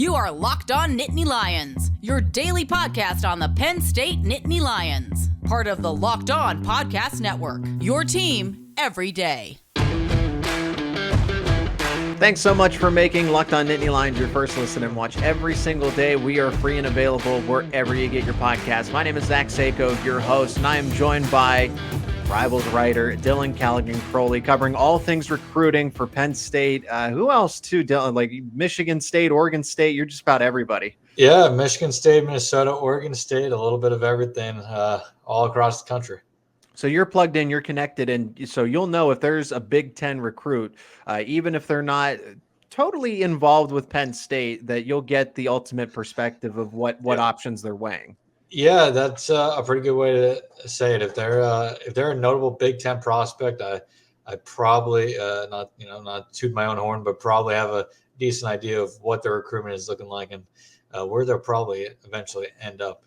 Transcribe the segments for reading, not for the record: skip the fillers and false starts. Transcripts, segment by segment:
You are Locked On Nittany Lions, your daily podcast on the Penn State Nittany Lions. Part of the Locked On Podcast Network, your team every day. Thanks so much for making Locked On Nittany Lions your first listen and watch every single day. We are free and available wherever you get your podcasts. My name is Zach Seyko, your host, and I am joined by Rivals writer Dylan Callaghan Croley, covering all things recruiting for Penn State. Who else too, Dylan? Like Michigan State, Oregon State, you're just about everybody. Yeah, Michigan State, Minnesota, Oregon State, a little bit of everything all across the country. So you're plugged in, you're connected, and so you'll know if there's a Big Ten recruit, even if they're not totally involved with Penn State, that you'll get the ultimate perspective of what options they're weighing. Yeah, that's a pretty good way to say it. If they're a notable Big Ten prospect, I probably not toot my own horn, but probably have a decent idea of what their recruitment is looking like and where they'll probably eventually end up.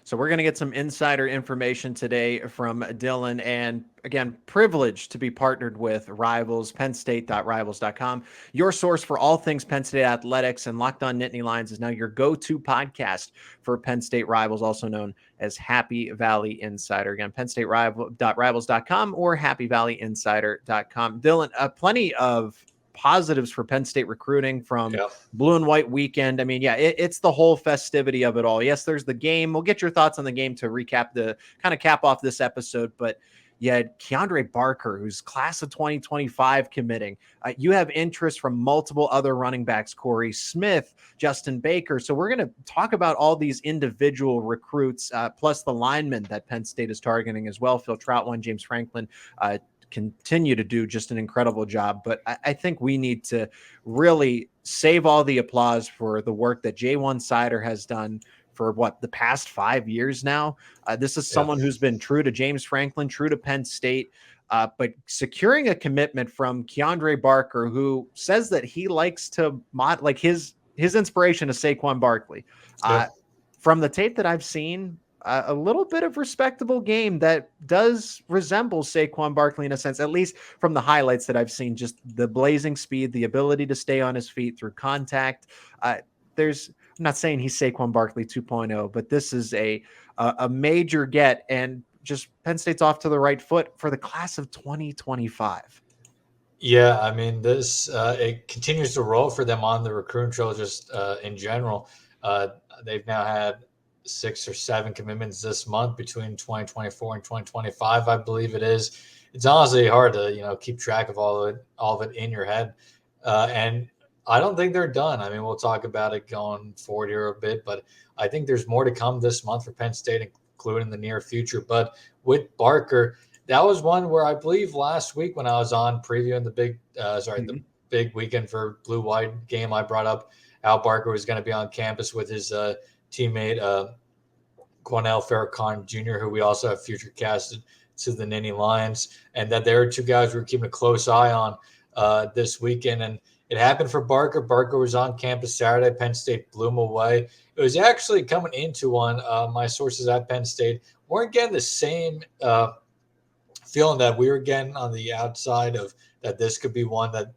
So we're going to get some insider information today from Dylan, and again, privileged to be partnered with Rivals, pennstate.rivals.com, your source for all things Penn State athletics, and Locked On Nittany Lions is now your go-to podcast for Penn State Rivals, also known as Happy Valley Insider. Again, pennstate.rivals.com or happyvalleyinsider.com. Dylan, plenty of positives for Penn State recruiting from Blue and White weekend. I mean, it's the whole festivity of it all. Yes, there's the game. We'll get your thoughts on the game to recap cap off this episode, but you had Keandre Barker, who's class of 2025 committing. You have interest from multiple other running backs, Corey Smith, Justin Baker. So we're going to talk about all these individual recruits, plus the linemen that Penn State is targeting as well. Phil Troutwine, James Franklin, continue to do just an incredible job. But I think we need to really save all the applause for the work that J1 Seider has done for the past 5 years now. This is someone who's been true to James Franklin, true to Penn State, but securing a commitment from Keandre Barker, who says that he likes to his inspiration is Saquon Barkley. From the tape that I've seen, a little bit of respectable game that does resemble Saquon Barkley in a sense, at least from the highlights that I've seen, just the blazing speed, the ability to stay on his feet through contact. I'm not saying he's Saquon Barkley 2.0, but this is a major get, and just Penn State's off to the right foot for the class of 2025. Yeah, I mean, this it continues to roll for them on the recruiting trail just in general. They've now had 6 or 7 commitments this month between 2024 and 2025, I believe it is. It's honestly hard to keep track of all of it in your head, and I don't think they're done. I mean, we'll talk about it going forward here a bit, but I think there's more to come this month for Penn State, including in the near future. But with Barker, that was one where I believe last week when I was on previewing the big weekend for Blue White game, I brought up how Barker was going to be on campus with his teammate Cornell Farrakhan Jr., who we also have future casted to the Nittany Lions, and that there are 2 guys we were keeping a close eye on this weekend. And it happened for Barker. Barker was on campus Saturday. Penn State blew him away. It was actually coming into one. My sources at Penn State weren't getting the same feeling that we were getting on the outside of that this could be one that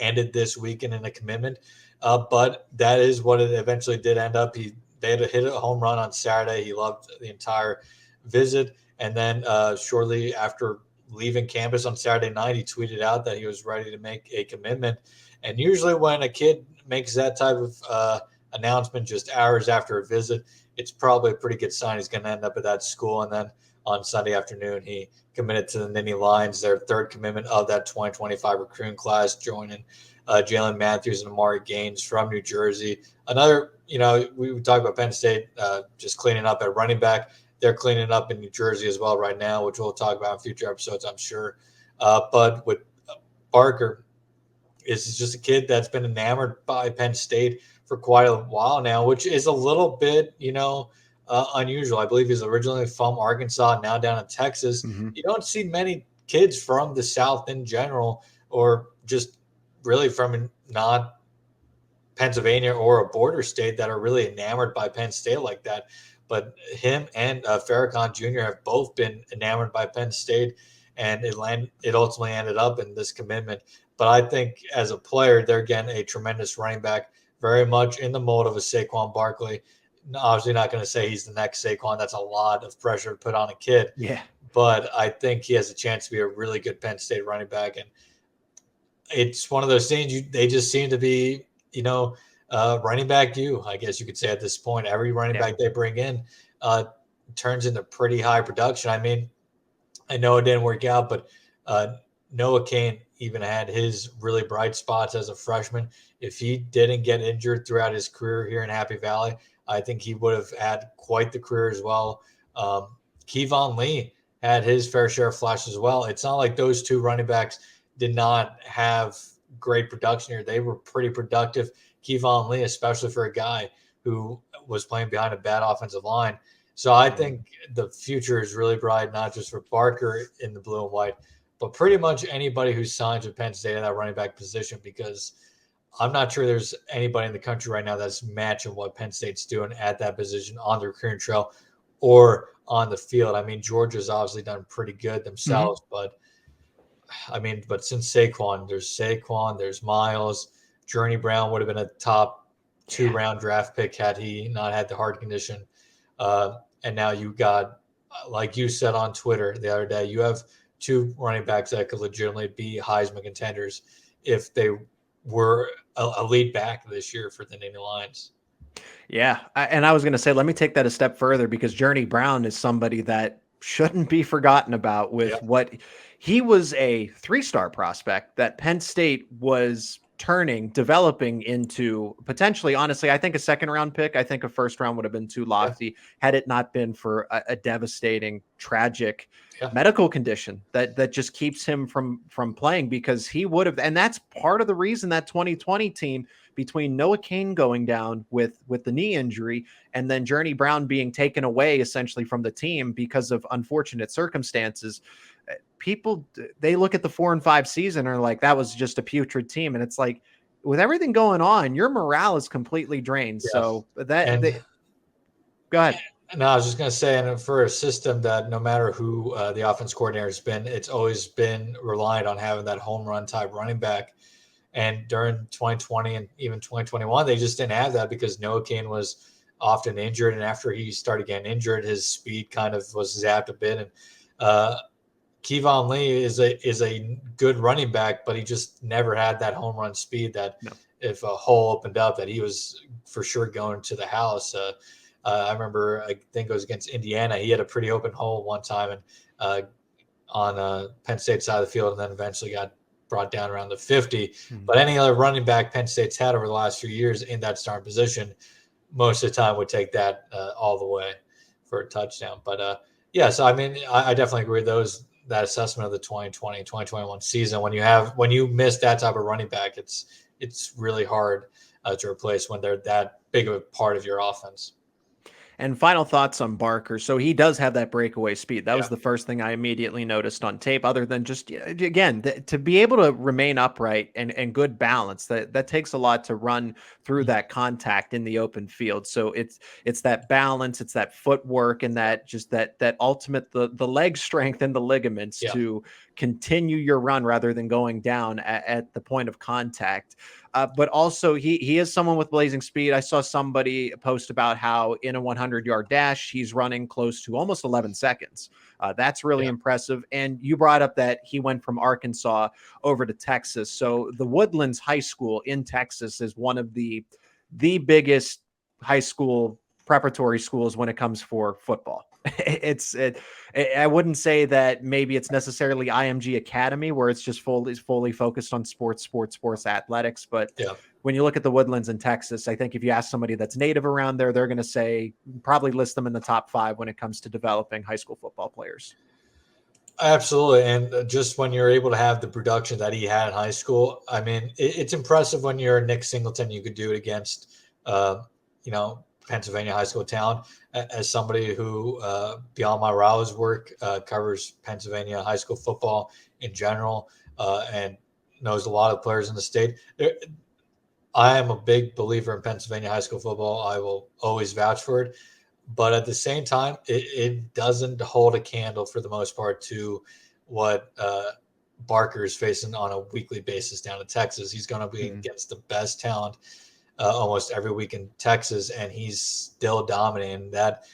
ended this weekend in a commitment. But that is what it eventually did end up. They had to hit a home run on Saturday. He loved the entire visit. And then shortly after leaving campus on Saturday night, he tweeted out that he was ready to make a commitment. And usually when a kid makes that type of announcement just hours after a visit, it's probably a pretty good sign he's going to end up at that school. And then on Sunday afternoon, he committed to the Nittany Lions, their 3rd commitment of that 2025 recruiting class, joining Jalen Matthews and Amari Gaines from New Jersey. Another, we talk about Penn State just cleaning up at running back. They're cleaning up in New Jersey as well right now, which we'll talk about in future episodes, I'm sure. But with Barker, is just a kid that's been enamored by Penn State for quite a while now, which is a little bit, unusual. I believe he's originally from Arkansas, now down in Texas. Mm-hmm. You don't see many kids from the South in general, or just really from not Pennsylvania or a border state, that are really enamored by Penn State like that. But him and Farrakhan Jr. have both been enamored by Penn State, and it ultimately ended up in this commitment. But I think as a player, they're getting a tremendous running back very much in the mold of a Saquon Barkley. Obviously not going to say he's the next Saquon. That's a lot of pressure to put on a kid. Yeah. But I think he has a chance to be a really good Penn State running back. And it's one of those things they just seem to be, running back I guess you could say at this point. Every running back they bring in turns into pretty high production. I mean, I know it didn't work out, but Noah Cain even had his really bright spots as a freshman. If he didn't get injured throughout his career here in Happy Valley, I think he would have had quite the career as well. Kevon Lee had his fair share of flashes as well. It's not like those two running backs did not have great production here. They were pretty productive. Kevon Lee, especially for a guy who was playing behind a bad offensive line. So I think the future is really bright, not just for Barker in the blue and white, but pretty much anybody who signs with Penn State at that running back position, because I'm not sure there's anybody in the country right now that's matching what Penn State's doing at that position on the recruiting trail or on the field. I mean, Georgia's obviously done pretty good themselves, but since Saquon, there's Miles. Journey Brown would have been a top 2-round draft pick had he not had the heart condition. And now you got, like you said on Twitter the other day, you have two running backs that could legitimately be Heisman contenders if they were a lead back this year for the Nittany Lions. Yeah. And I was going to say, let me take that a step further, because Journey Brown is somebody that shouldn't be forgotten about with what he was, a 3-star prospect that Penn State was developing into potentially, honestly, I think a 2nd-round pick. I think a 1st round would have been too lofty had it not been for a devastating, tragic medical condition that just keeps him from playing, because he would have. And that's part of the reason that 2020 team, between Noah Cain going down with the knee injury and then Journey Brown being taken away essentially from the team because of unfortunate circumstances, people, they look at the 4-5 season and are like, that was just a putrid team. And it's like, with everything going on, your morale is completely drained. Yes. So go ahead. No, I was just going to say, and for a system that no matter who the offense coordinator has been, it's always been reliant on having that home run type running back. And during 2020 and even 2021, they just didn't have that because Noah Cain was often injured. And after he started getting injured, his speed kind of was zapped a bit. And Kevon Lee is a good running back, but he just never had that home run speed that if a hole opened up, that he was for sure going to the house. I remember, I think it was against Indiana, he had a pretty open hole one time and on Penn State side of the field, and then eventually got brought down around the 50. Mm-hmm. But any other running back Penn State's had over the last few years in that starting position, most of the time would take that all the way for a touchdown. But so I mean, I definitely agree with that assessment of the 2020, 2021 season. When you miss that type of running back, it's really hard to replace when they're that big of a part of your offense. And final thoughts on Barker. So he does have that breakaway speed. That was the first thing I immediately noticed on tape, other than just, again, to be able to remain upright and good balance, that takes a lot to run through that contact in the open field. So it's that balance, it's that footwork, and that just that ultimate, the leg strength and the ligaments to continue your run rather than going down at the point of contact. But also he is someone with blazing speed. I saw somebody post about how in a 100-yard dash, he's running close to almost 11 seconds. That's really impressive. And you brought up that he went from Arkansas over to Texas. So the Woodlands High School in Texas is one of the biggest high school preparatory schools when it comes for football. I wouldn't say that maybe it's necessarily IMG Academy where it's just fully focused on sports athletics. But when you look at the Woodlands in Texas, I think if you ask somebody that's native around there, they're going to say, probably list them in the top 5 when it comes to developing high school football players. Absolutely. And just when you're able to have the production that he had in high school, I mean, it's impressive when you're Nick Singleton, you could do it against, Pennsylvania high school talent. As somebody who, beyond my Rouse work, covers Pennsylvania high school football in general, and knows a lot of players in the state, I am a big believer in Pennsylvania high school football. I will always vouch for it. But at the same time, it doesn't hold a candle for the most part to what Barker is facing on a weekly basis down in Texas. He's going to be against the best talent almost every week in Texas, and he's still dominating. That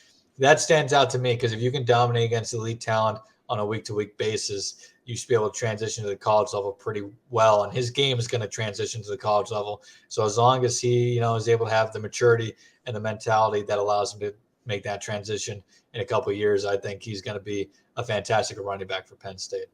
stands out to me, because if you can dominate against elite talent on a week-to-week basis, you should be able to transition to the college level pretty well. And his game is going to transition to the college level. So as long as he, is able to have the maturity and the mentality that allows him to make that transition in a couple of years, I think he's going to be a fantastic running back for Penn State.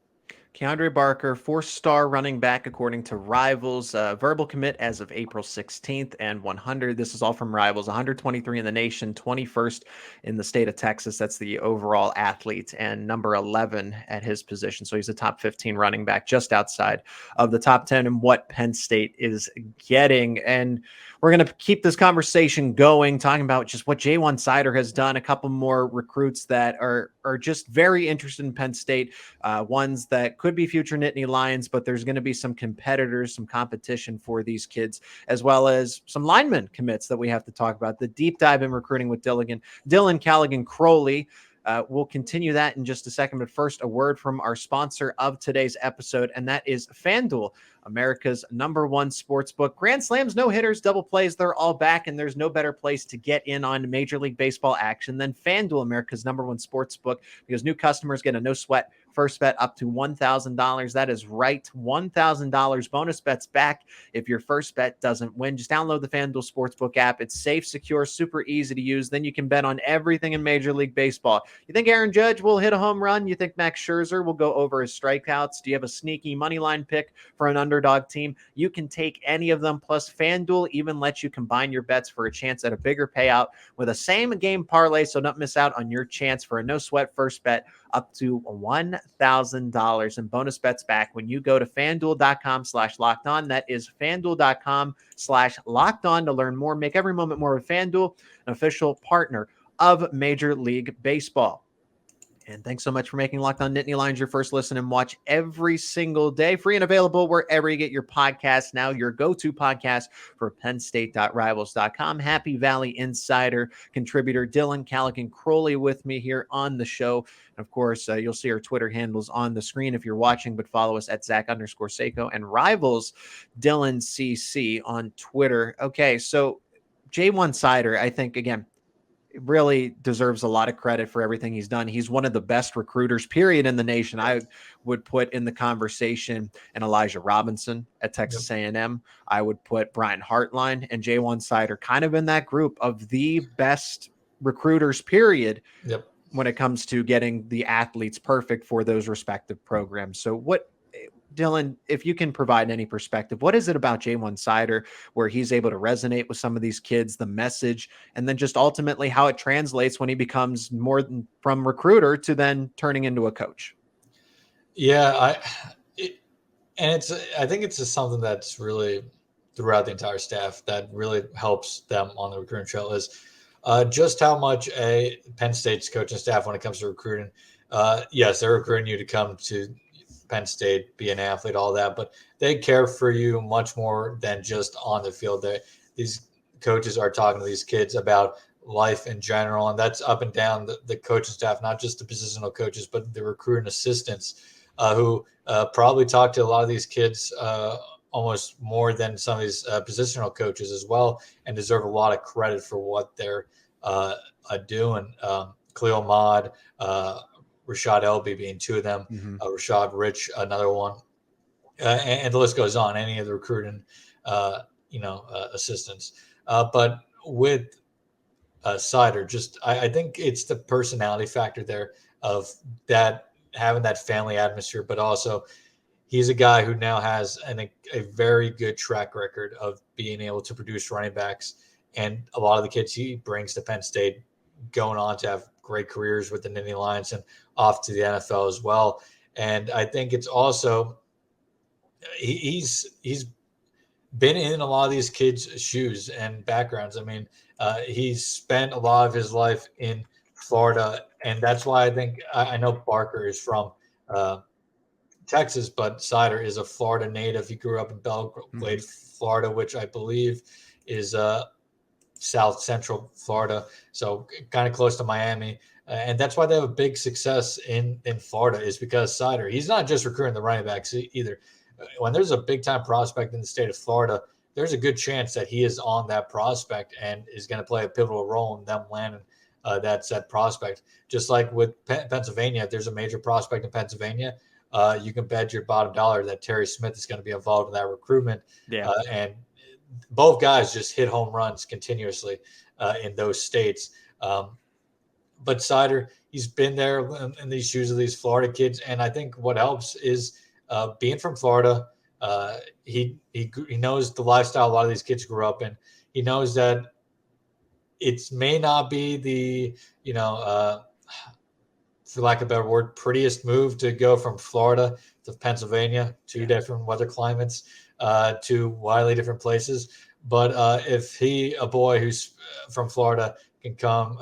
Keandre Barker, 4-star running back, according to Rivals. Verbal commit as of April 16th and 100. This is all from Rivals. 123 in the nation, 21st in the state of Texas. That's the overall athlete, and number 11 at his position. So he's a top 15 running back, just outside of the top 10 and what Penn State is getting. And we're going to keep this conversation going, talking about just what J1 Seider has done. A couple more recruits that are just very interested in Penn State, ones that could be future Nittany Lions, but there's going to be some competitors, some competition for these kids, as well as some lineman commits that we have to talk about. The deep dive in recruiting with Dylan Callaghan Croley. We'll continue that in just a second, but first, a word from our sponsor of today's episode, and that is FanDuel, America's #1 sportsbook. Grand slams, no hitters, double plays, they're all back, and there's no better place to get in on Major League Baseball action than FanDuel, America's #1 sportsbook, because new customers get a no sweat first bet up to $1,000. That is right, $1,000 bonus bets back if your first bet doesn't win. Just download the FanDuel Sportsbook app. It's safe, secure, super easy to use. Then you can bet on everything in Major League Baseball. You think Aaron Judge will hit a home run? You think Max Scherzer will go over his strikeouts? Do you have a sneaky money line pick for an underdog team? You can take any of them. Plus, FanDuel even lets you combine your bets for a chance at a bigger payout with a same game parlay, so don't miss out on your chance for a no sweat first bet up to $1,000 and bonus bets back when you go to FanDuel.com/lockedon. That is FanDuel.com/lockedon to learn more. Make every moment more with FanDuel, an official partner of Major League Baseball. And thanks so much for making Locked On Nittany Lions your first listen and watch every single day. Free and available wherever you get your podcasts. Now your go-to podcast for PennState.Rivals.com. Happy Valley Insider contributor Dylan Callaghan Croley with me here on the show. And of course, you'll see our Twitter handles on the screen if you're watching, but follow us at Zach_Seyko and Rivals Dylan CC on Twitter. Okay, so J1 Seider, I think, again, really deserves a lot of credit for everything he's done. He's one of the best recruiters, period, in the nation. I would put in the conversation and Elijah Robinson at Texas A&M. I would put Brian Hartline and J1 Seider kind of in that group of the best recruiters, period, when it comes to getting the athletes perfect for those respective programs. So what, Dylan, if you can provide any perspective, what is it about J1 Seider where he's able to resonate with some of these kids, the message, and then just ultimately how it translates when he becomes more than from recruiter to then turning into a coach? Yeah, I think it's just something that's really throughout the entire staff that really helps them on the recruiting trail is just how much a Penn State's coaching staff, when it comes to recruiting, yes, they're recruiting you to come to Penn State, be an athlete, all that, but they care for you much more than just on the field. These coaches are talking to these kids about life in general, and that's up and down the coaching staff, not just the positional coaches, but the recruiting assistants who probably talk to a lot of these kids almost more than some of these positional coaches as well, and deserve a lot of credit for what they're doing. Khalil Ahmad, Rashad Elby being two of them, Rashad Rich, another one, and the list goes on. Any of the recruiting, assistants, but with Seider, just I think it's the personality factor there of that having that family atmosphere, but also he's a guy who now has a very good track record of being able to produce running backs, and a lot of the kids he brings to Penn State going on to have great careers with the Nittany Lions and off to the NFL as well. And I think it's also he's been in a lot of these kids' shoes and backgrounds. I mean, he's spent a lot of his life in Florida, and that's why I think I know Barker is from Texas, but Seider is a Florida native. He grew up in Belgrade, Florida, which I believe is South Central Florida, so kind of close to Miami. And that's why they have a big success in Florida, is because Seider, he's not just recruiting the running backs either. When there's a big time prospect in the state of Florida, there's a good chance that he is on that prospect and is going to play a pivotal role in them landing that said prospect. Just like with Pennsylvania, if there's a major prospect in Pennsylvania, you can bet your bottom dollar that Terry Smith is going to be involved in that recruitment. Yeah. And both guys just hit home runs continuously in those states. But Seider, he's been there in these shoes of these Florida kids, and I think what helps is being from Florida. He knows the lifestyle a lot of these kids grew up in. He knows that it may not be the for lack of a better word, prettiest move to go from Florida to Pennsylvania, two different weather climates, to wildly different places. But if a boy who's from Florida, can come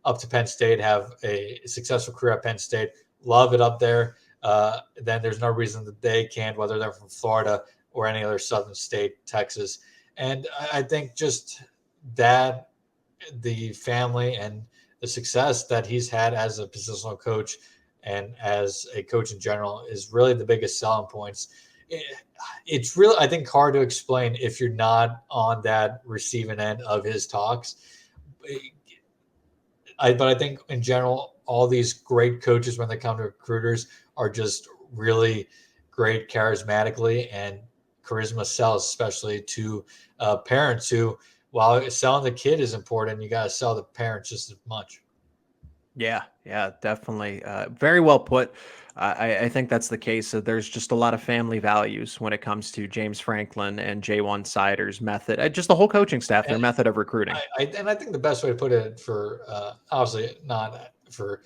up to Penn State, have a successful career at Penn State, love it up there, then there's no reason that they can't, whether they're from Florida or any other southern state, Texas. And I think just that the family and the success that he's had as a positional coach and as a coach in general is really the biggest selling points. It's really, I think, hard to explain if you're not on that receiving end of his talks. But I think in general, all these great coaches, when they come to recruiters, are just really great charismatically, and charisma sells, especially to parents who, while selling the kid is important, you got to sell the parents just as much. Yeah, definitely. Very well put. I think that's the case. So there's just a lot of family values when it comes to James Franklin and J1 Seider's method, just the whole coaching staff, their method of recruiting. I think the best way to put it, for obviously not for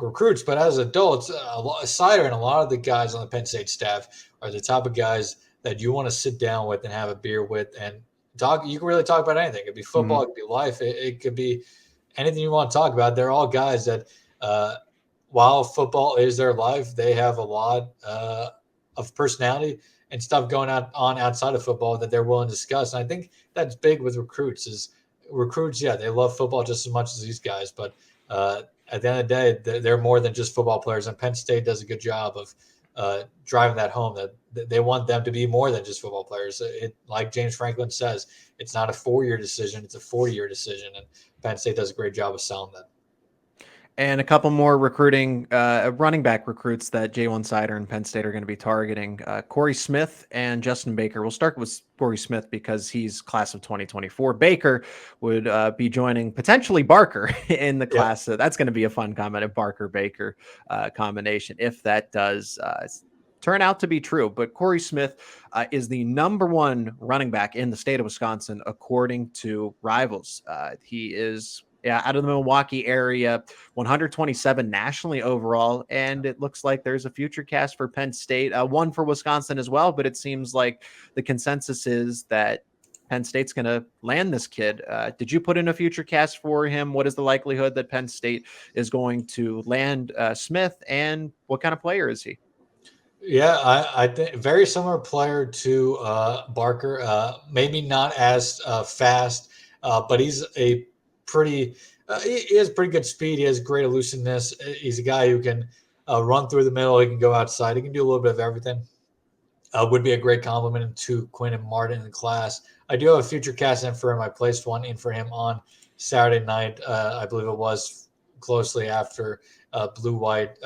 recruits, but as adults, Seider and a lot of the guys on the Penn State staff are the type of guys that you want to sit down with and have a beer with and talk. You can really talk about anything. It could be football, It could be life, it could be anything you want to talk about. They're all guys that, while football is their life, they have a lot of personality and stuff going on outside of football that they're willing to discuss. And I think that's big with recruits. Yeah, they love football just as much as these guys, but at the end of the day, they're more than just football players. And Penn State does a good job of driving that home, that they want them to be more than just football players. Like James Franklin says, it's not a 4-year decision, it's a 40-year decision. And Penn State does a great job of selling that. And a couple more recruiting, running back recruits that J1 Seider and Penn State are going to be targeting. Corey Smith and Justin Baker. We'll start with Corey Smith because he's class of 2024. Baker would be joining potentially Barker in the class. So that's going to be a fun Barker-Baker combination if that does turn out to be true. But Corey Smith is the number one running back in the state of Wisconsin, according to Rivals. He is out of the Milwaukee area, 127 nationally overall. And it looks like there's a future cast for Penn State, one for Wisconsin as well. But it seems like the consensus is that Penn State's going to land this kid. Did you put in a future cast for him? What is the likelihood that Penn State is going to land Smith, and what kind of player is he? Yeah, I think very similar player to Barker. Maybe not as fast, but he's a pretty. He has pretty good speed. He has great elusiveness. He's a guy who can run through the middle. He can go outside. He can do a little bit of everything. Would be a great compliment to Quinn and Martin in the class. I do have a future cast in for him. I placed one in for him on Saturday night. I believe it was closely after Blue White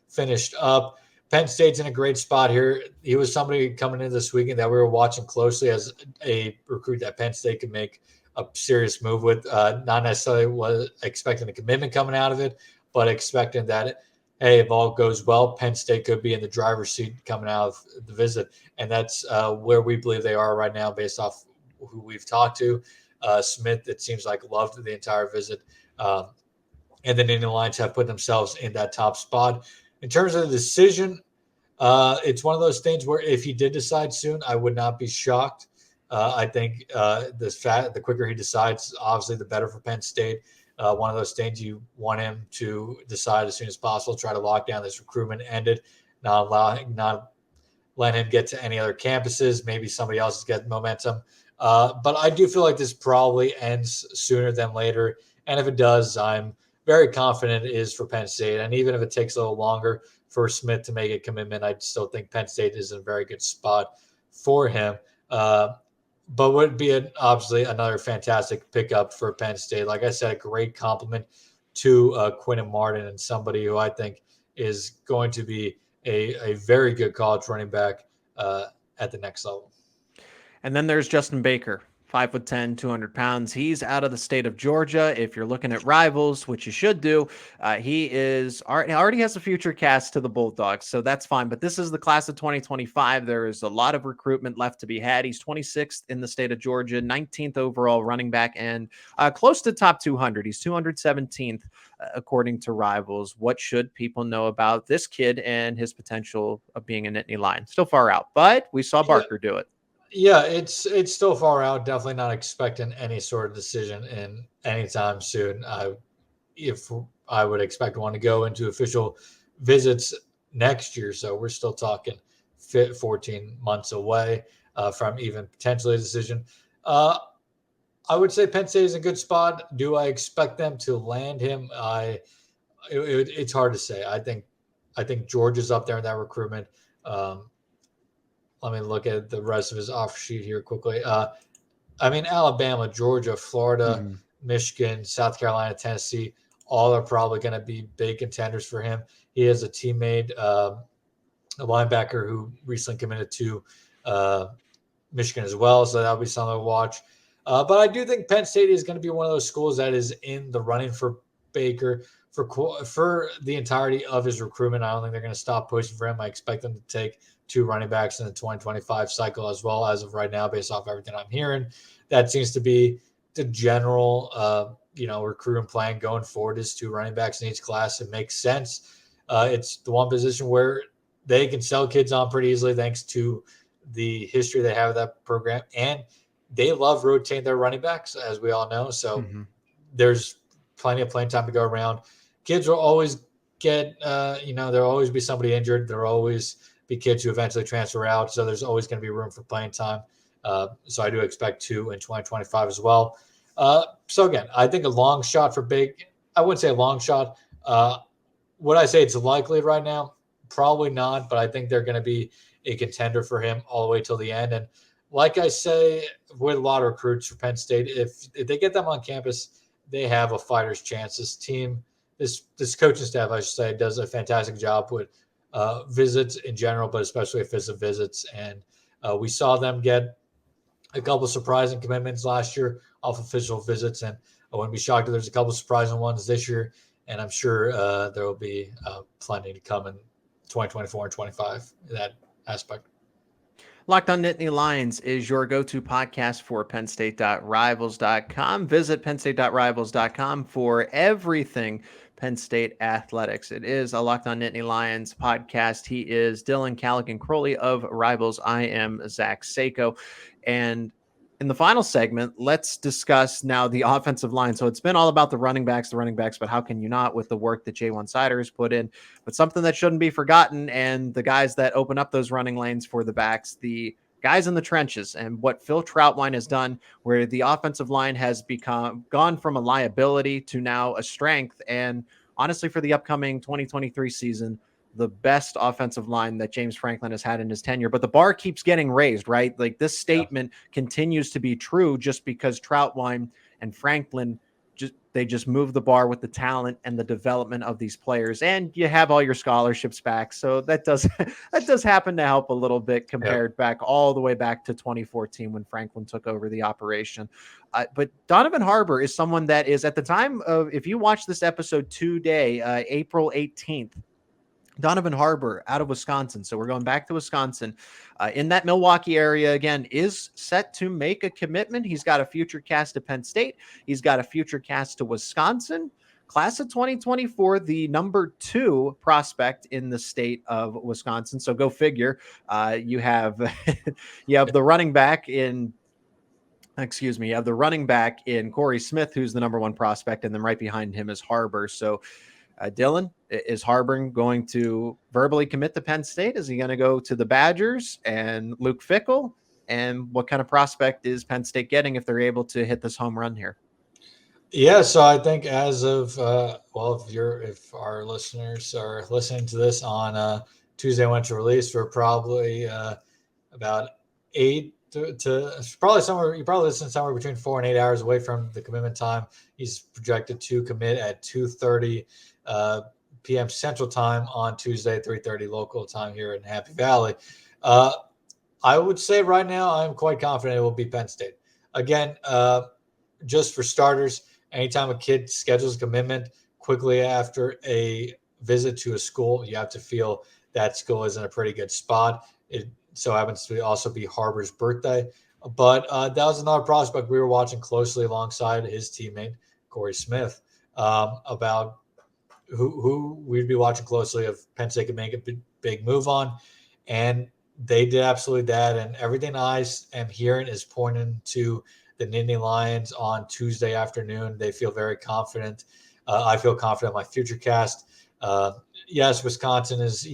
finished up. Penn State's in a great spot here. He was somebody coming in this weekend that we were watching closely as a recruit that Penn State could make a serious move with. Not necessarily was expecting a commitment coming out of it, but expecting that, hey, if all goes well, Penn State could be in the driver's seat coming out of the visit. And that's where we believe they are right now based off who we've talked to. Smith, it seems like, loved the entire visit. And the Nittany Lions have put themselves in that top spot. In terms of the decision, it's one of those things where if he did decide soon, I would not be shocked. I think the quicker he decides, obviously, the better for Penn State. One of those things you want him to decide as soon as possible, try to lock down this recruitment ended, not let him get to any other campuses. Maybe somebody else is getting momentum. But I do feel like this probably ends sooner than later. And if it does, I'm very confident it is for Penn State. And even if it takes a little longer for Smith to make a commitment, I still think Penn State is in a very good spot for him. but would be obviously another fantastic pickup for Penn State. Like I said, a great compliment to Quinn Martin, and somebody who I think is going to be a very good college running back at the next level. And then there's Justin Baker, 5'10", 200 pounds. He's out of the state of Georgia. If you're looking at rivals, which you should do, he already has a future cast to the Bulldogs, so that's fine. But this is the class of 2025. There is a lot of recruitment left to be had. He's 26th in the state of Georgia, 19th overall running back, and close to top 200. He's 217th according to rivals. What should people know about this kid and his potential of being a Nittany Lion? Still far out, but we saw Barker do it. Yeah, it's still far out. Definitely not expecting any sort of decision in anytime soon. If I would expect one to go into official visits next year, so we're still talking 14 months away from even potentially a decision. I would say Penn State is in a good spot. Do I expect them to land him? It's hard to say. I think Georgia's up there in that recruitment. Let me look at the rest of his offer sheet here quickly. Alabama, Georgia, Florida, Michigan, South Carolina, Tennessee, all are probably going to be big contenders for him. He has a teammate, a linebacker who recently committed to Michigan as well, so that'll be something to watch. But I do think Penn State is going to be one of those schools that is in the running for Baker for the entirety of his recruitment. I don't think they're going to stop pushing for him. I expect them to take 2 running backs in the 2025 cycle as well, as of right now, based off everything I'm hearing. That seems to be the general, recruiting plan going forward is 2 running backs in each class. It makes sense. It's the one position where they can sell kids on pretty easily thanks to the history they have of that program. And they love rotating their running backs, as we all know. So there's plenty of playing time to go around. Kids will always get, there'll always be somebody injured. There'll always be kids who eventually transfer out. So there's always going to be room for playing time. So I do expect 2 in 2025 as well. So again, I think a long shot for Big. I wouldn't say a long shot. Would I say it's likely right now? Probably not, but I think they're going to be a contender for him all the way till the end. And like I say, with a lot of recruits for Penn State, if they get them on campus, they have a fighter's chance. This team, this coaching staff, I should say, does a fantastic job with visits in general, but especially offensive visits. And we saw them get a couple of surprising commitments last year off official visits, and I wouldn't be shocked if there's a couple of surprising ones this year. And I'm sure there will be plenty to come in 2024 and 25 in that aspect. Locked On Nittany Lions is your go-to podcast for PennState.Rivals.com. Visit PennState.Rivals.com for everything Penn State athletics. It is a Locked On Nittany Lions podcast. He is Dylan Callaghan Croley of Rivals. I am Zach Seyko. And in the final segment, let's discuss now the offensive line. So it's been all about the running backs, but how can you not with the work that J1 Seider has put in? But something that shouldn't be forgotten, and the guys that open up those running lanes for the backs, the guys in the trenches, and what Phil Trautwein has done, where the offensive line has gone from a liability to now a strength. And honestly, for the upcoming 2023 season, the best offensive line that James Franklin has had in his tenure, but the bar keeps getting raised, right? Like this statement continues to be true just because Trautwein and Franklin just move the bar with the talent and the development of these players, and you have all your scholarships back. So that does happen to help a little bit compared back all the way back to 2014 when Franklin took over the operation. But Donovan Harbour is someone that is at the time of, if you watch this episode today, April 18th, Donovan Harbour out of Wisconsin. So we're going back to Wisconsin in that Milwaukee area again, is set to make a commitment. He's got a future cast to Penn State. He's got a future cast to Wisconsin. Class of 2024, the number 2 prospect in the state of Wisconsin. So go figure. You have the running back in Corey Smith, who's the number 1 prospect, and then right behind him is Harbour. So Dylan, is Harbour going to verbally commit to Penn State? Is he going to go to the Badgers and Luke Fickell? And what kind of prospect is Penn State getting if they're able to hit this home run here? Yeah, so I think as of if our listeners are listening to this on Tuesday when it's released, we're probably about 8 to probably somewhere, you probably listen somewhere between 4 and 8 hours away from the commitment time. He's projected to commit at 2:30 p.m. Central Time on Tuesday, 3:30 local time here in Happy Valley. I would say right now I'm quite confident it will be Penn State. Again, just for starters, anytime a kid schedules a commitment quickly after a visit to a school, you have to feel that school is in a pretty good spot. It so happens to also be Harbour's birthday. But that was another prospect we were watching closely alongside his teammate, Corey Smith, about who we'd be watching closely if Penn State could make a big move on. And they did absolutely that. And everything I am hearing is pointing to the Nittany Lions on Tuesday afternoon. They feel very confident. I feel confident in my future cast. Yes, Wisconsin is,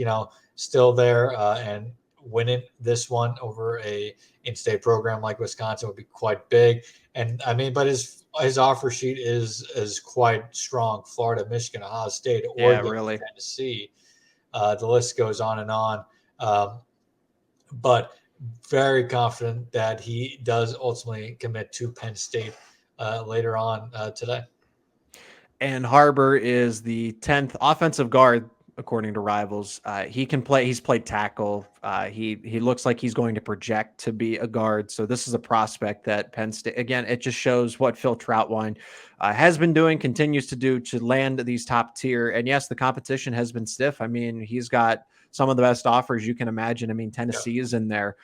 still there, and winning this one over a in-state program like Wisconsin would be quite big. And I mean, but his offer sheet is quite strong. Florida, Michigan, Ohio State, Oregon, really. Tennessee. The list goes on and on. But very confident that he does ultimately commit to Penn State later on today. And Harbour is the 10th offensive guard, according to Rivals. He can play. He's played tackle. He looks like he's going to project to be a guard. So this is a prospect that Penn State, again, it just shows what Phil Troutwine has been doing, continues to do to land these top tier. And yes, the competition has been stiff. I mean, he's got some of the best offers you can imagine. I mean, Tennessee is in there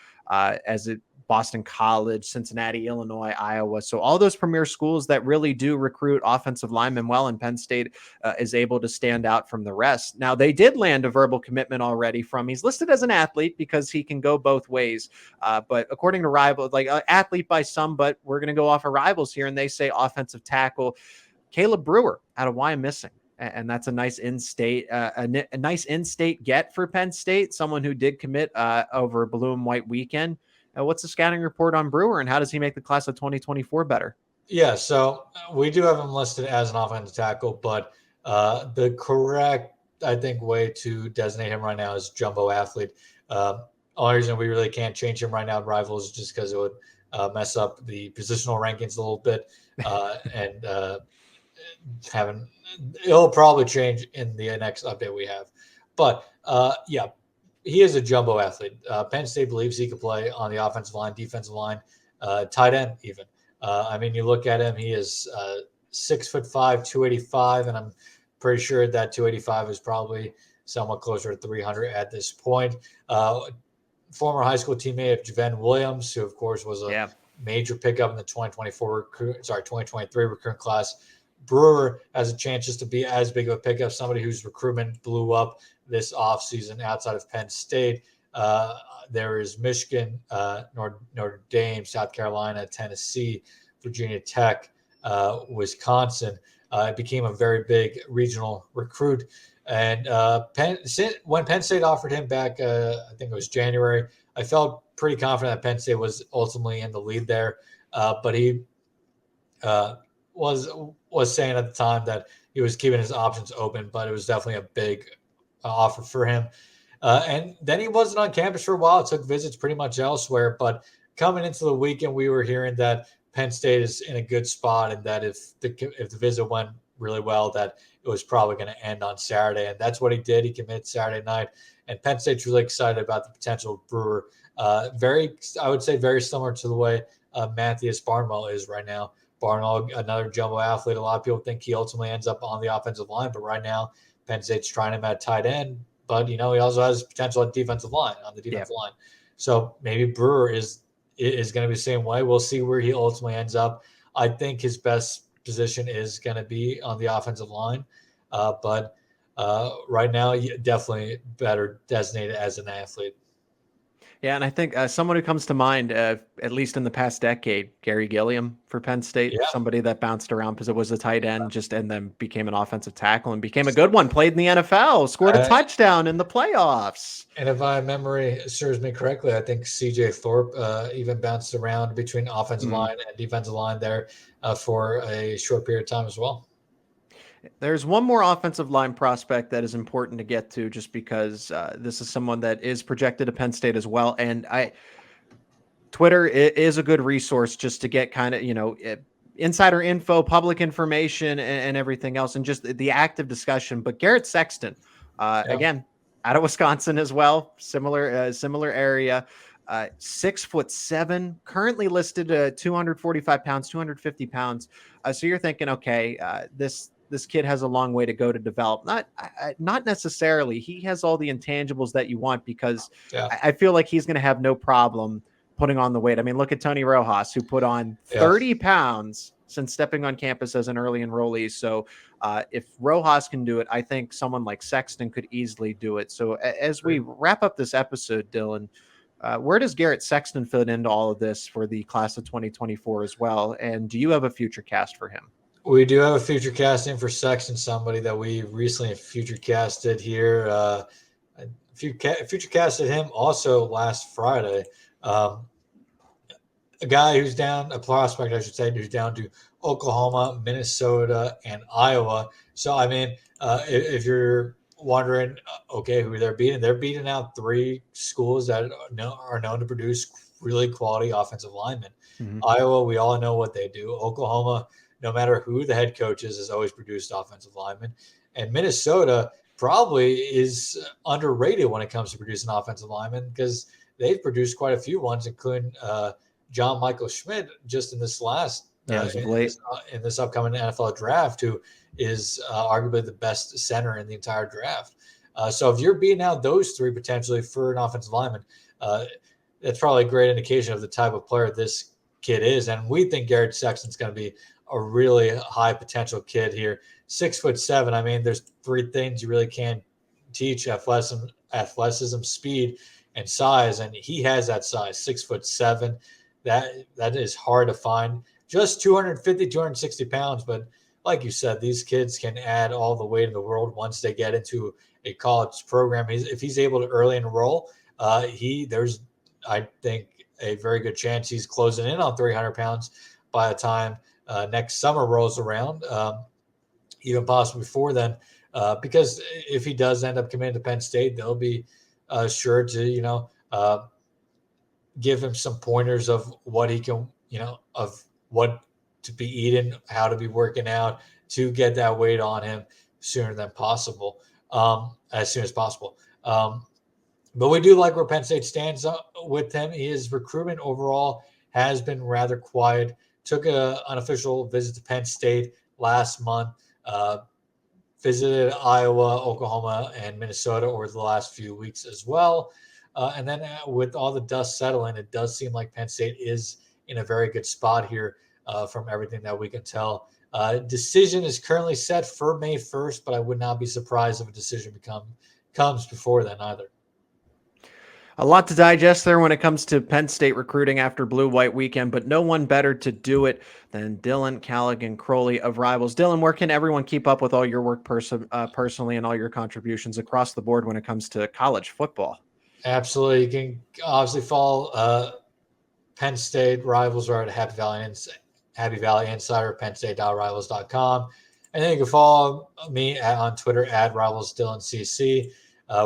Boston College, Cincinnati, Illinois, Iowa. So all those premier schools that really do recruit offensive linemen well, and Penn State is able to stand out from the rest. Now, they did land a verbal commitment already he's listed as an athlete because he can go both ways. But according to Rivals, athlete by some, but we're going to go off of Rivals here, and they say offensive tackle Caleb Brewer out of Wyomissing. And that's a nice in-state, a nice in-state get for Penn State, someone who did commit over Blue and White weekend. What's the scouting report on Brewer, and how does he make the class of 2024 better? Yeah, so we do have him listed as an offensive tackle, but the correct, I think, way to designate him right now is jumbo athlete. Only reason we really can't change him right now in Rivals is just because it would mess up the positional rankings a little bit, and it'll probably change in the next update we have. But yeah, he is a jumbo athlete. Penn State believes he could play on the offensive line, defensive line, tight end even. I mean, you look at him, he is 6'5", 285, and I'm pretty sure that 285 is probably somewhat closer to 300 at this point. Former high school teammate of Javen Williams, who of course was a major pickup in the 2023 recruiting class. Brewer has a chance just to be as big of a pickup, somebody whose recruitment blew up this offseason outside of Penn State. There is Michigan, Notre Dame, South Carolina, Tennessee, Virginia Tech, Wisconsin. It became a very big regional recruit. And when Penn State offered him back, I think it was January, I felt pretty confident that Penn State was ultimately in the lead there. But he was saying at the time that he was keeping his options open, but it was definitely a big offer for him. And then he wasn't on campus for a while. Took visits pretty much elsewhere. But coming into the weekend, we were hearing that Penn State is in a good spot, and that if the visit went really well, that it was probably going to end on Saturday. And that's what he did. He committed Saturday night. And Penn State's really excited about the potential of Brewer. I would say very similar to the way Matthias Barnwell is right now. Barnwell, another jumbo athlete. A lot of people think he ultimately ends up on the offensive line, but right now Penn State's trying him at tight end. But he also has potential at defensive line on the defensive line. So maybe Brewer is going to be the same way. We'll see where he ultimately ends up. I think his best position is going to be on the offensive line, but right now, definitely better designated as an athlete. Yeah, and I think someone who comes to mind, at least in the past decade, Gary Gilliam for Penn State, somebody that bounced around because it was a tight end, and then became an offensive tackle and became a good one, played in the NFL, scored a touchdown in the playoffs. And if my memory serves me correctly, I think CJ Thorpe even bounced around between offensive line and defensive line there for a short period of time as well. There's one more offensive line prospect that is important to get to, just because this is someone that is projected to Penn State as well. And Twitter is a good resource just to get kind of, insider info, public information, and everything else, and just the active discussion. But Garrett Sexton, again, out of Wisconsin as well, similar area, 6'7", currently listed 245 pounds, 250 pounds. So you're thinking, okay, this kid has a long way to go to develop. Not necessarily. He has all the intangibles that you want, because I feel like he's going to have no problem putting on the weight. I mean, look at Tony Rojas, who put on 30 pounds since stepping on campus as an early enrollee. So if Rojas can do it, I think someone like Sexton could easily do it. So as we wrap up this episode, Dylan, where does Garrett Sexton fit into all of this for the class of 2024 as well? And do you have a future cast for him? We do have a future casting for Sexton, somebody that we recently future casted here. Future casted him also last Friday. A guy who's down, a prospect, I should say, who's down to Oklahoma, Minnesota, and Iowa. So, I mean, if you're wondering, okay, who they're beating out 3 schools that are known to produce really quality offensive linemen. Mm-hmm. Iowa, we all know what they do. Oklahoma, no matter who the head coach is, has always produced offensive linemen. And Minnesota probably is underrated when it comes to producing offensive linemen, because they've produced quite a few ones, including John Michael Schmidt just in this last in this upcoming NFL draft, who is arguably the best center in the entire draft. So if you're beating out those 3 potentially for an offensive lineman, that's probably a great indication of the type of player this kid is. And we think Garrett Sexton's going to be a really high potential kid here. 6'7". I mean, there's 3 things you really can teach: athleticism, speed, and size. And he has that size, 6'7". That is hard to find. Just 250, 260 pounds. But like you said, these kids can add all the weight in the world once they get into a college program. If he's able to early enroll, there's, I think, a very good chance he's closing in on 300 pounds by the time next summer rolls around, even possibly before then. Because if he does end up committing to Penn State, they'll be sure to, give him some pointers of what he can, of what to be eating, how to be working out to get that weight on him sooner than possible, as soon as possible. But we do like where Penn State stands up with him. His recruitment overall has been rather quiet. Took an unofficial visit to Penn State last month, visited Iowa, Oklahoma, and Minnesota over the last few weeks as well. And then with all the dust settling, it does seem like Penn State is in a very good spot here from everything that we can tell. Decision is currently set for May 1st, but I would not be surprised if a decision comes before then either. A lot to digest there when it comes to Penn State recruiting after Blue-White weekend, but no one better to do it than Dylan Callaghan Croley of Rivals. Dylan, where can everyone keep up with all your work personally and all your contributions across the board when it comes to college football? Absolutely. You can obviously follow Penn State Rivals are at Happy Valley Insider, pennstate.rivals.com. And then you can follow me on Twitter at RivalsDylanCC.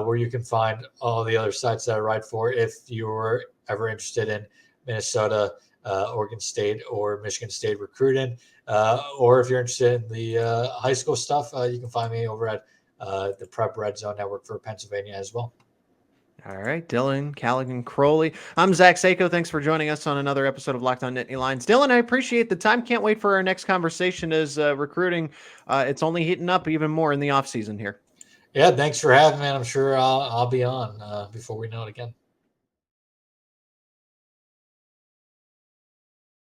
Where you can find all the other sites that I write for if you're ever interested in Minnesota, Oregon State, or Michigan State recruiting. Or if you're interested in the high school stuff, you can find me over at the Prep Red Zone Network for Pennsylvania as well. All right, Dylan Callaghan Croley. I'm Zach Seyko. Thanks for joining us on another episode of Locked On Nittany Lions. Dylan, I appreciate the time. Can't wait for our next conversation as recruiting. It's only heating up even more in the offseason here. Yeah, thanks for having me. I'm sure I'll be on before we know it again.